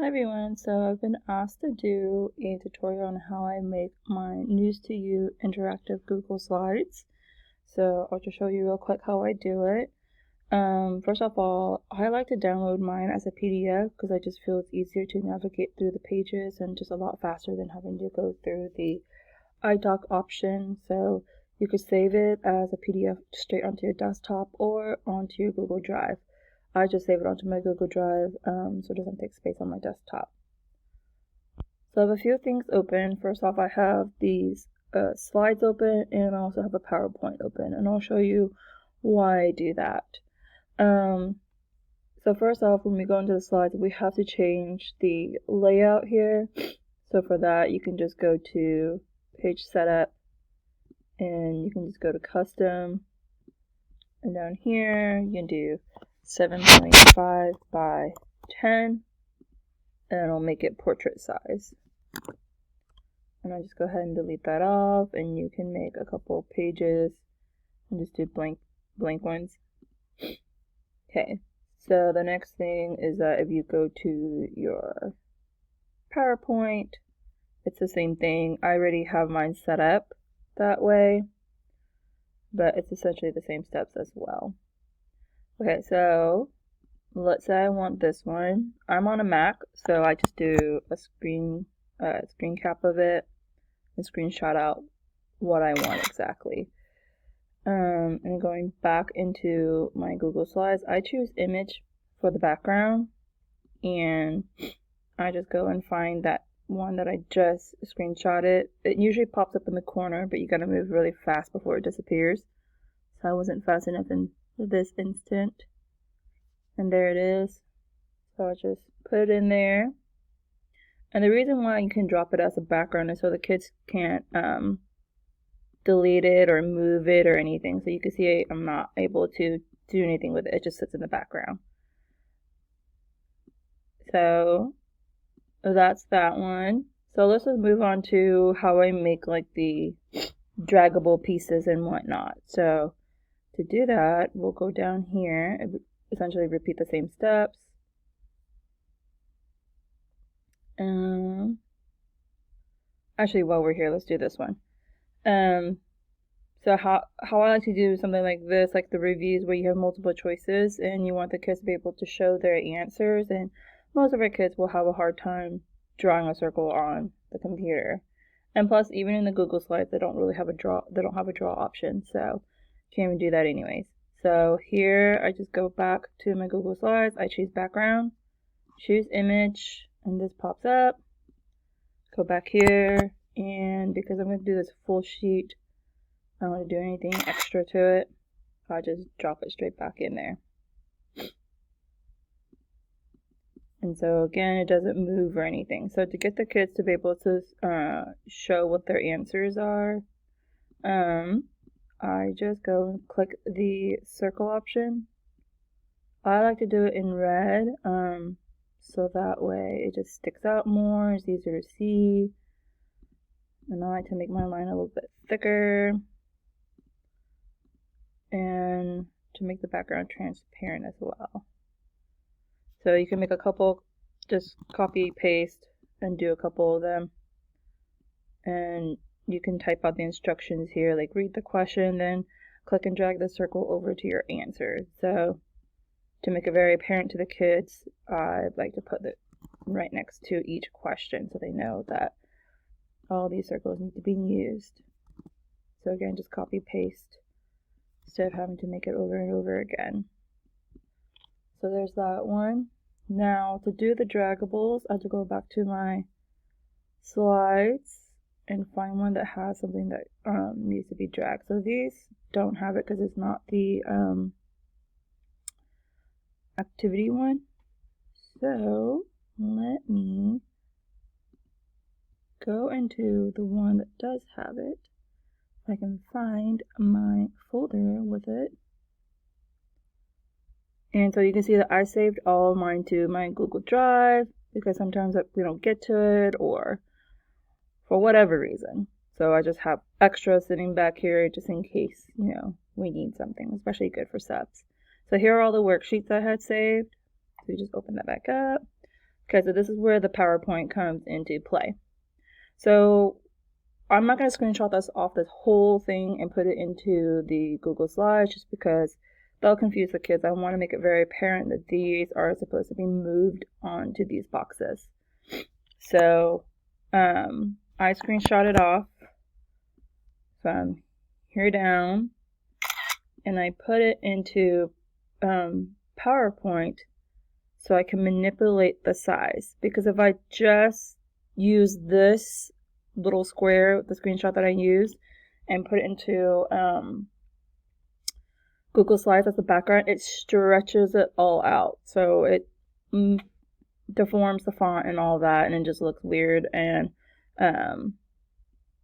Hi everyone, so I've been asked to do a tutorial on how I make my News to You interactive Google Slides. So I'll just show you real quick how I do it. First of all, I like to download mine as a PDF because I just feel it's easier to navigate through the pages and just a lot faster than having to go through the iDoc option. So you could save it as a PDF straight onto your desktop or onto your Google Drive. I just save it onto my Google Drive so it doesn't take space on my desktop. So I have a few things open. First off, I have these slides open, and I also have a PowerPoint open, and I'll show you why I do that. So first off, when we go into the slides, we have to change the layout here. So for that, you can just go to Page Setup, and you can just go to Custom, and down here, you can do 7.5 by 10, and it'll make it portrait size. And I just go ahead and delete that off, and you can make a couple pages and just do blank ones. Okay, so the next thing is that if you go to your PowerPoint, it's the same thing. I already have mine set up that way, but it's essentially the same steps as well. Okay, so let's say I want this one. I'm on a Mac, so I just do a screen cap of it and screenshot out what I want exactly. And going back into my Google Slides, I choose image for the background, and I just go and find that one that I just screenshotted. It usually pops up in the corner, but you gotta move really fast before it disappears. So I wasn't fast enough in this instant. And there it is. So I just put it in there. And the reason why you can drop it as a background is so the kids can't delete it or move it or anything. So you can see I'm not able to do anything with it. It just sits in the background. So that's that one. So let's just move on to how I make like the draggable pieces and whatnot. So to do that, we'll go down here and essentially repeat the same steps. Actually, while we're here, let's do this one. So how I like to do something like this, like the reviews where you have multiple choices and you want the kids to be able to show their answers, and most of our kids will have a hard time drawing a circle on the computer. And plus, even in the Google Slides, they don't really have a draw option, so you can't even do that anyways. So here I just go back to my Google Slides, I choose background, choose image, and this pops up. Go back here, and because I'm going to do this full sheet, I don't want to do anything extra to it. I just drop it straight back in there. And so again, it doesn't move or anything. So to get the kids to be able to show what their answers are, I just go and click the circle option. I like to do it in red, so that way it just sticks out more, it's easier to see. And I like to make my line a little bit thicker, and to make the background transparent as well. So you can make a couple, just copy, paste, and do a couple of them. And you can type out the instructions here, like read the question, then click and drag the circle over to your answer. So to make it very apparent to the kids, I'd like to put it right next to each question so they know that all these circles need to be used. So again, just copy, paste, instead of having to make it over and over again. So there's that one. Now to do the draggables, I have to go back to my slides and find one that has something that needs to be dragged. So these don't have it because it's not the activity one. So let me go into the one that does have it. I can find my folder with it. And so you can see that I saved all of mine to my Google Drive because sometimes we don't get to it or for whatever reason. So I just have extra sitting back here just in case, we need something, especially good for subs. So here are all the worksheets I had saved. So you just open that back up. Okay, so this is where the PowerPoint comes into play. So I'm not going to screenshot this off this whole thing and put it into the Google Slides just because they'll confuse the kids. I want to make it very apparent that these are supposed to be moved onto these boxes. So I screenshot it off from here down, and I put it into PowerPoint so I can manipulate the size. Because if I just use this little square, the screenshot that I used, and put it into Google Slides as the background, it stretches it all out. So it deforms the font and all that, and it just looks weird, and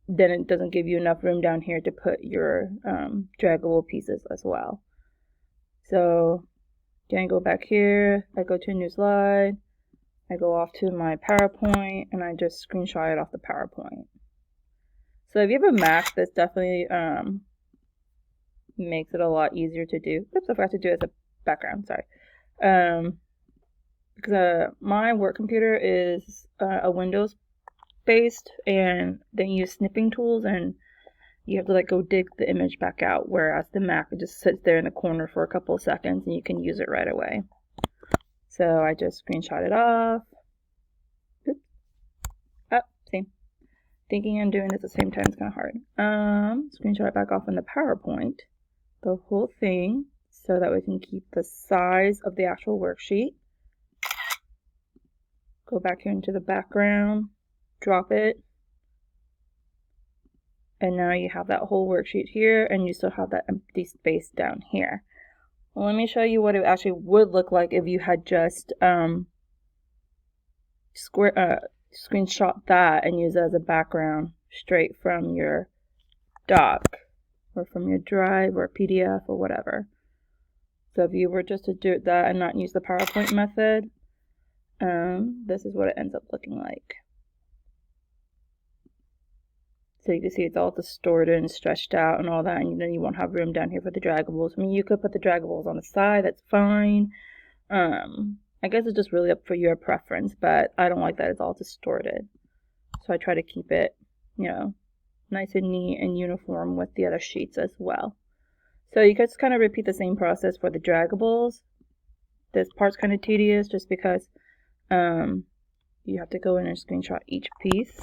then it doesn't give you enough room down here to put your draggable pieces as well. So again, go back here, I go to a new slide, I go off to my PowerPoint, and I just screenshot it off the PowerPoint. So if you have a Mac, this definitely makes it a lot easier to do. Oops, I forgot to do it as a background, sorry. Because my work computer is a Windows based, and they use snipping tools, and you have to like go dig the image back out, whereas the Mac just sits there in the corner for a couple of seconds and you can use it right away. So I just screenshot it off. Oops. Oh, same. Thinking and doing it at the same time is kind of hard. Screenshot it back off in the PowerPoint, the whole thing, so that we can keep the size of the actual worksheet. Go back here into the background, drop it, and now you have that whole worksheet here, and you still have that empty space down here. Well, let me show you what it actually would look like if you had just screenshot that and use it as a background straight from your doc or from your drive or PDF or whatever. So if you were just to do that and not use the PowerPoint method, this is what it ends up looking like. So you can see it's all distorted and stretched out and all that, and then you won't have room down here for the draggables. I mean, you could put the draggables on the side, that's fine. I guess it's just really up for your preference, but I don't like that it's all distorted. So I try to keep it, you know, nice and neat and uniform with the other sheets as well. So you could just kind of repeat the same process for the draggables. This part's kind of tedious just because you have to go in and screenshot each piece.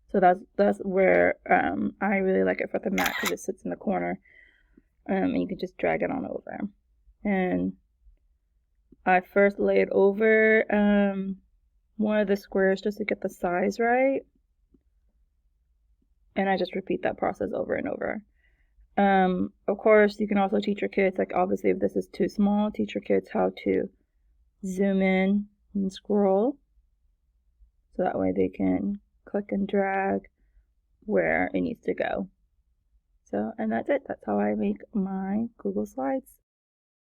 So that's where I really like it for the Mac, because it sits in the corner, and you can just drag it on over. And I first laid over one of the squares just to get the size right, and I just repeat that process over and over. Of course, you can also teach your kids, like obviously if this is too small, teach your kids how to zoom in and scroll, so that way they can click and drag where it needs to go. So, and that's it. That's how I make my Google Slides.